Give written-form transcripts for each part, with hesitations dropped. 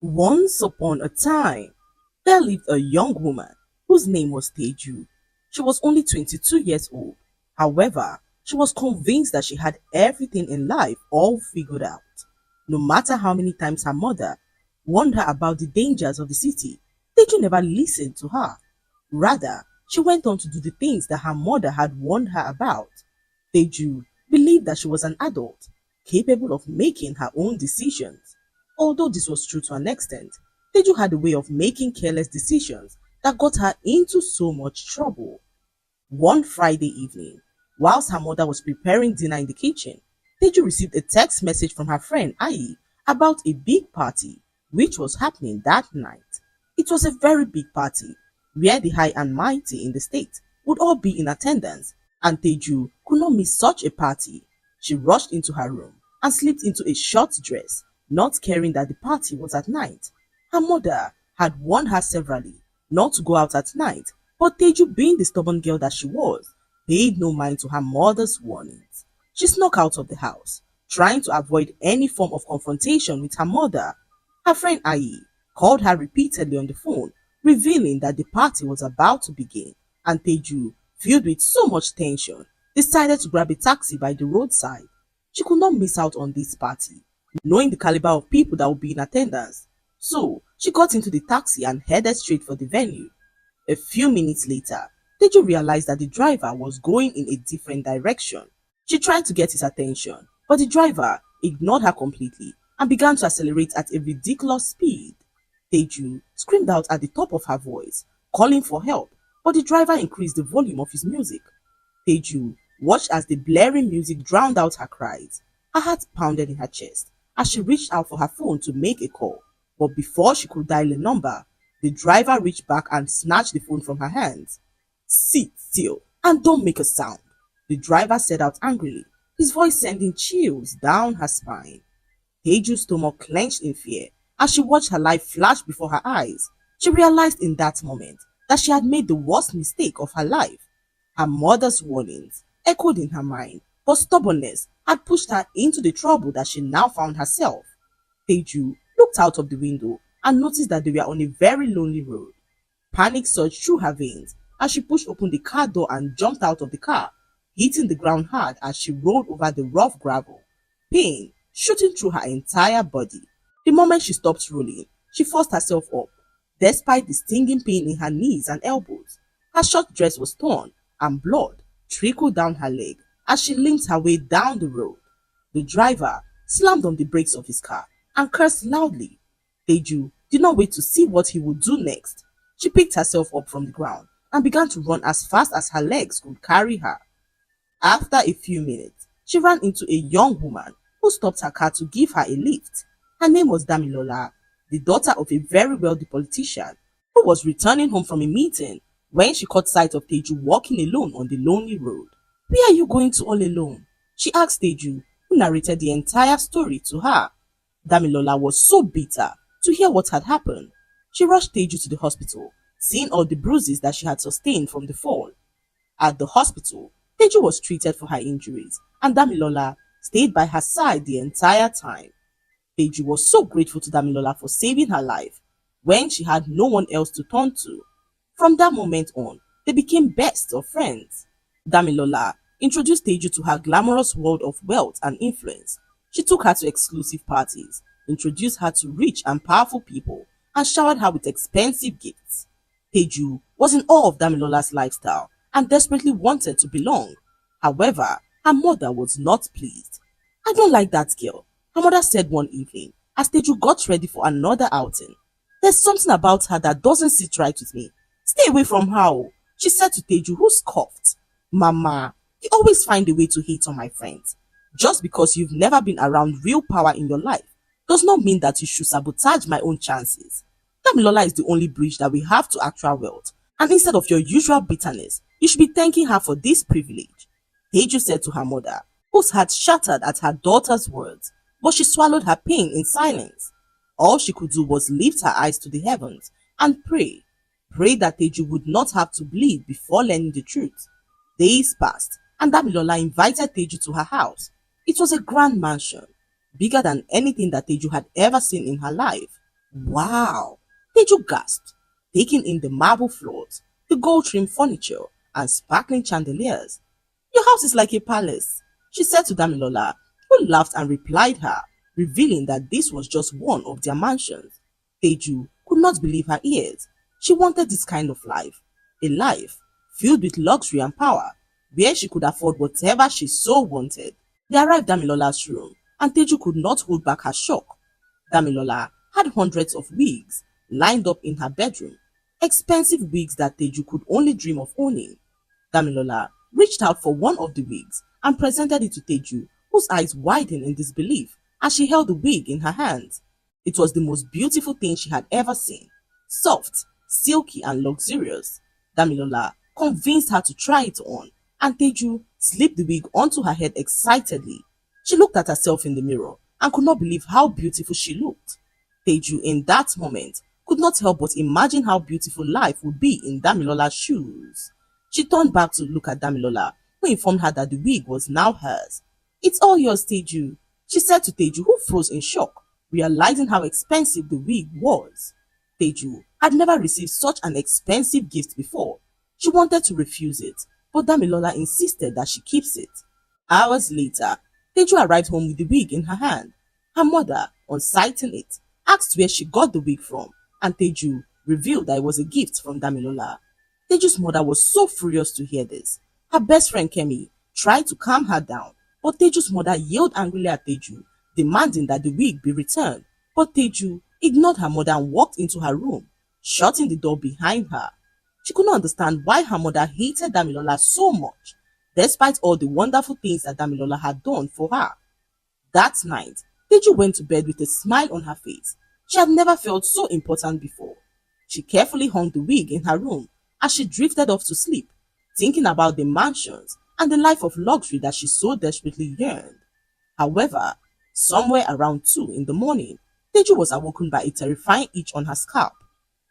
Once upon a time, there lived a young woman whose name was Teju. She was only 22 years old. However, she was convinced that she had everything in life all figured out. No matter how many times her mother warned her about the dangers of the city, Teju never listened to her. Rather, she went on to do the things that her mother had warned her about. Teju believed that she was an adult, capable of making her own decisions. Although this was true to an extent, Teju had a way of making careless decisions that got her into so much trouble. One Friday evening, whilst her mother was preparing dinner in the kitchen, Teju received a text message from her friend Ai about a big party which was happening that night. It was a very big party where the high and mighty in the state would all be in attendance, and Teju could not miss such a party. She rushed into her room and slipped into a short dress, not caring that the party was at night. Her mother had warned her severally not to go out at night, but Teju, being the stubborn girl that she was, paid no mind to her mother's warnings. She snuck out of the house, trying to avoid any form of confrontation with her mother. Her friend Ai called her repeatedly on the phone, revealing that the party was about to begin, and Teju, filled with so much tension, decided to grab a taxi by the roadside. She could not miss out on this party, knowing the caliber of people that would be in attendance. So she got into the taxi and headed straight for the venue. A few minutes later, Teju realized that the driver was going in a different direction. She tried to get his attention, but the driver ignored her completely and began to accelerate at a ridiculous speed. Teju screamed out at the top of her voice, calling for help, but the driver increased the volume of his music. Teju watched as the blaring music drowned out her cries. Her heart pounded in her chest as she reached out for her phone to make a call, but before she could dial a number, the driver reached back and snatched the phone from her hands. "Sit still and don't make a sound," the driver said out angrily, his voice sending chills down her spine. Teju's stomach clenched in fear as she watched her life flash before her eyes. She realized in that moment that she had made the worst mistake of her life. Her mother's warnings echoed in her mind, but stubbornness had pushed her into the trouble that she now found herself. Teju looked out of the window and noticed that they were on a very lonely road. Panic surged through her veins as she pushed open the car door and jumped out of the car, hitting the ground hard as she rolled over the rough gravel, pain shooting through her entire body. The moment she stopped rolling, she forced herself up, despite the stinging pain in her knees and elbows. Her short dress was torn, and blood trickled down her leg as she limped her way down the road. The driver slammed on the brakes of his car and cursed loudly. Teju did not wait to see what he would do next. She picked herself up from the ground and began to run as fast as her legs could carry her. After a few minutes, she ran into a young woman who stopped her car to give her a lift. Her name was Damilola, the daughter of a very wealthy politician who was returning home from a meeting when she caught sight of Teju walking alone on the lonely road. "Where are you going to all alone?" she asked Teju, who narrated the entire story to her. Damilola was so bitter to hear what had happened. She rushed Teju to the hospital, seeing all the bruises that she had sustained from the fall. At the hospital, Teju was treated for her injuries, and Damilola stayed by her side the entire time. Teju was so grateful to Damilola for saving her life when she had no one else to turn to. From that moment on, they became best of friends. Damilola introduced Teju to her glamorous world of wealth and influence. She took her to exclusive parties, introduced her to rich and powerful people, and showered her with expensive gifts. Teju was in awe of Damilola's lifestyle and desperately wanted to belong. However, her mother was not pleased. "I don't like that girl," her mother said one evening as Teju got ready for another outing. "There's something about her that doesn't sit right with me. Stay away from her," she said to Teju, who scoffed. "Mama, you always find a way to hate on my friends. Just because you've never been around real power in your life does not mean that you should sabotage my own chances. Damilola is the only bridge that we have to actual wealth, and instead of your usual bitterness, you should be thanking her for this privilege," Teju said to her mother, whose heart shattered at her daughter's words, but she swallowed her pain in silence. All she could do was lift her eyes to the heavens and pray. Pray that Teju would not have to bleed before learning the truth. Days passed, and Damilola invited Teju to her house. It was a grand mansion, bigger than anything that Teju had ever seen in her life. Wow! Teju gasped, taking in the marble floors, the gold-trimmed furniture, and sparkling chandeliers. Your house is like a palace, she said to Damilola, who laughed and replied her, revealing that this was just one of their mansions. Teju could not believe her ears. She wanted this kind of life, a life filled with luxury and power, where she could afford whatever she so wanted. They arrived at Damilola's room, and Teju could not hold back her shock. Damilola had hundreds of wigs lined up in her bedroom, expensive wigs that Teju could only dream of owning. Damilola reached out for one of the wigs and presented it to Teju, whose eyes widened in disbelief as she held the wig in her hands. It was the most beautiful thing she had ever seen, soft, silky, and luxurious. Damilola convinced her to try it on, and Teju slipped the wig onto her head excitedly. She looked at herself in the mirror and could not believe how beautiful she looked. Teju, in that moment, could not help but imagine how beautiful life would be in Damilola's shoes. She turned back to look at Damilola, who informed her that the wig was now hers. It's all yours, Teju, she said to Teju, who froze in shock, realizing how expensive the wig was. Teju had never received such an expensive gift before. She wanted to refuse it, but Damilola insisted that she keeps it. Hours later, Teju arrived home with the wig in her hand. Her mother, on sighting it, asked where she got the wig from, and Teju revealed that it was a gift from Damilola. Teju's mother was so furious to hear this. Her best friend Kemi tried to calm her down, but Teju's mother yelled angrily at Teju, demanding that the wig be returned. But Teju ignored her mother and walked into her room, shutting the door behind her. She could not understand why her mother hated Damilola so much, despite all the wonderful things that Damilola had done for her. That night, Teju went to bed with a smile on her face. She had never felt so important before. She carefully hung the wig in her room as she drifted off to sleep, thinking about the mansions and the life of luxury that she so desperately yearned. However, somewhere around 2 in the morning, Teju was awoken by a terrifying itch on her scalp.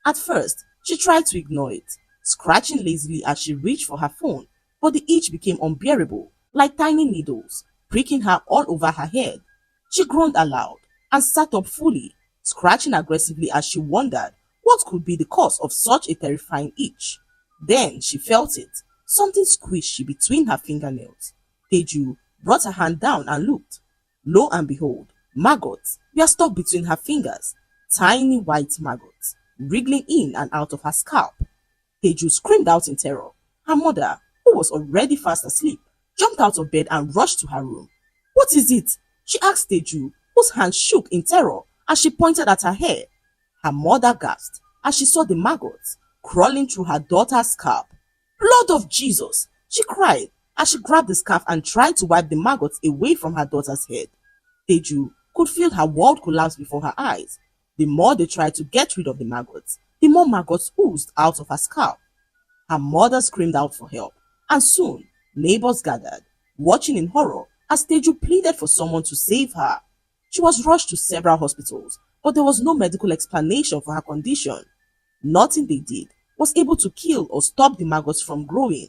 At first, she tried to ignore it, scratching lazily as she reached for her phone, but the itch became unbearable, like tiny needles, pricking her all over her head. She groaned aloud and sat up fully, scratching aggressively as she wondered what could be the cause of such a terrifying itch. Then she felt it, something squishy between her fingernails. Teju brought her hand down and looked. Lo and behold, maggots were stuck between her fingers, tiny white maggots, wriggling in and out of her scalp. Teju screamed out in terror. Her mother, who was already fast asleep, jumped out of bed and rushed to her room. What is it? She asked Teju, whose hand shook in terror as she pointed at her hair. Her mother gasped as she saw the maggots crawling through her daughter's scalp. Blood of Jesus! She cried as she grabbed the scarf and tried to wipe the maggots away from her daughter's head. Teju could feel her world collapse before her eyes. The more they tried to get rid of the maggots, the more maggots oozed out of her scalp. Her mother screamed out for help, and soon neighbors gathered, watching in horror as Teju pleaded for someone to save her. She was rushed to several hospitals, but there was no medical explanation for her condition. Nothing they did was able to kill or stop the maggots from growing.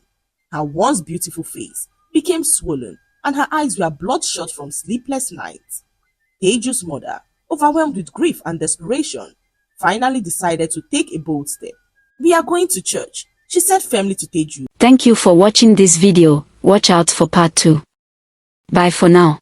Her once beautiful face became swollen and her eyes were bloodshot from sleepless nights. Teju's mother, overwhelmed with grief and desperation, finally decided to take a bold step. We are going to church, she said firmly to Teju. Thank you for watching this video. Watch out for part 2. Bye for now.